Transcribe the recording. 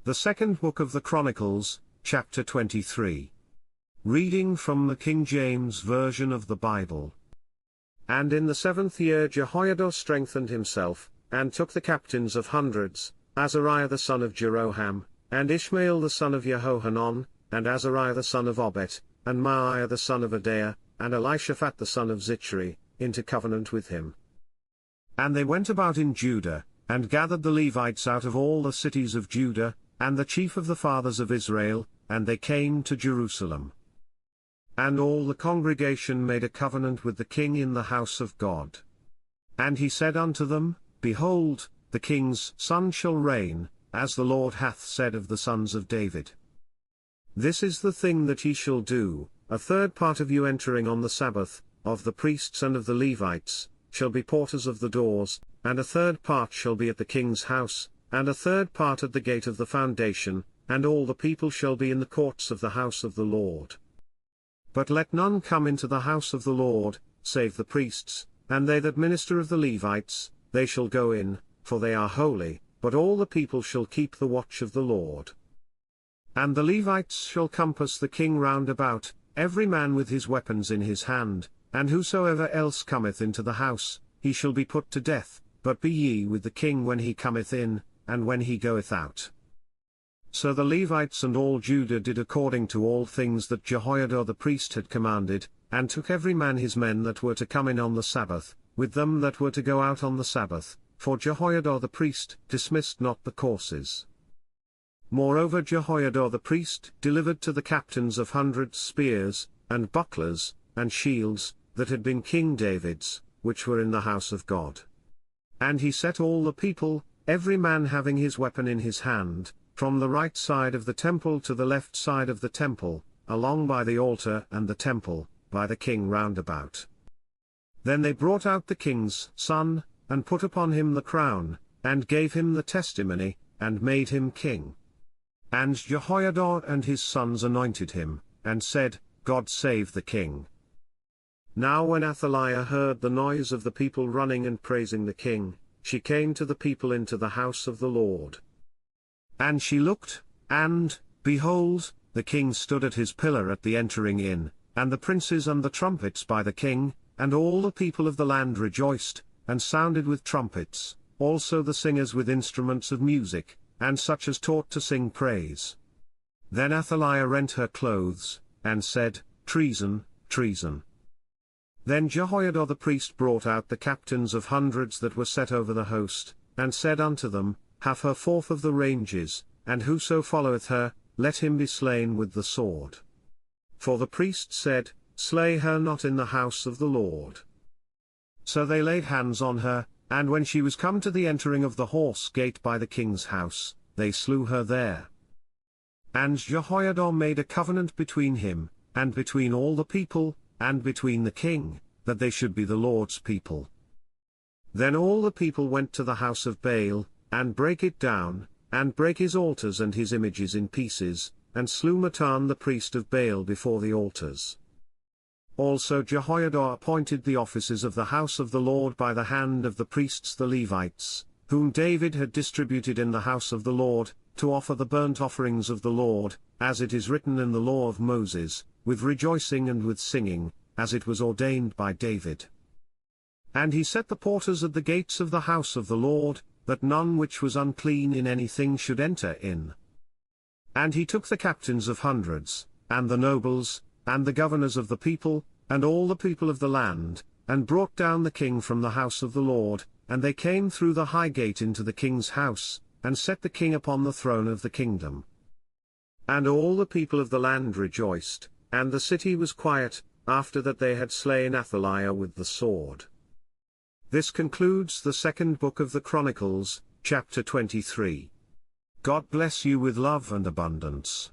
The second book of the Chronicles, chapter 23. Reading from the King James Version of the Bible. And in the 7th year Jehoiada strengthened himself, and took the captains of hundreds, Azariah the son of Jeroham, and Ishmael the son of Jehohanan, and Azariah the son of Obed, and Maaseiah the son of Adaiah, and Elishaphat the son of Zichri, into covenant with him. And they went about in Judah, and gathered the Levites out of all the cities of Judah, and the chief of the fathers of Israel, and they came to Jerusalem. And all the congregation made a covenant with the king in the house of God. And he said unto them, Behold, the king's son shall reign, as the Lord hath said of the sons of David. This is the thing that ye shall do: a third part of you entering on the Sabbath, of the priests and of the Levites, shall be porters of the doors, and a third part shall be at the king's house, and a third part at the gate of the foundation, and all the people shall be in the courts of the house of the Lord. But let none come into the house of the Lord, save the priests, and they that minister of the Levites, they shall go in, for they are holy, but all the people shall keep the watch of the Lord. And the Levites shall compass the king round about, every man with his weapons in his hand, and whosoever else cometh into the house, he shall be put to death, but be ye with the king when he cometh in, and when he goeth out. So the Levites and all Judah did according to all things that Jehoiada the priest had commanded, and took every man his men that were to come in on the Sabbath, with them that were to go out on the Sabbath, for Jehoiada the priest dismissed not the courses. Moreover Jehoiada the priest delivered to the captains of hundreds spears, and bucklers, and shields, that had been King David's, which were in the house of God. And he set all the people, every man having his weapon in his hand, from the right side of the temple to the left side of the temple, along by the altar and the temple, by the king round about. Then they brought out the king's son, and put upon him the crown, and gave him the testimony, and made him king. And Jehoiada and his sons anointed him, and said, God save the king. Now when Athaliah heard the noise of the people running and praising the king, she came to the people into the house of the Lord. And she looked, and, behold, the king stood at his pillar at the entering in, and the princes and the trumpets by the king, and all the people of the land rejoiced, and sounded with trumpets, also the singers with instruments of music, and such as taught to sing praise. Then Athaliah rent her clothes, and said, Treason, treason. Then Jehoiada the priest brought out the captains of hundreds that were set over the host, and said unto them, Have her forth of the ranges, and whoso followeth her, let him be slain with the sword. For the priest said, Slay her not in the house of the Lord. So they laid hands on her, and when she was come to the entering of the horse gate by the king's house, they slew her there. And Jehoiada made a covenant between him, and between all the people, and between the king, that they should be the Lord's people. Then all the people went to the house of Baal, and brake it down, and brake his altars and his images in pieces, and slew Mattan the priest of Baal before the altars. Also Jehoiada appointed the offices of the house of the Lord by the hand of the priests the Levites, whom David had distributed in the house of the Lord, to offer the burnt offerings of the Lord, as it is written in the law of Moses, with rejoicing and with singing, as it was ordained by David. And he set the porters at the gates of the house of the Lord, that none which was unclean in anything should enter in. And he took the captains of hundreds, and the nobles, and the governors of the people, and all the people of the land, and brought down the king from the house of the Lord, and they came through the high gate into the king's house, and set the king upon the throne of the kingdom. And all the people of the land rejoiced, and the city was quiet, after that they had slain Athaliah with the sword. This concludes the second book of the Chronicles, chapter 23. God bless you with love and abundance.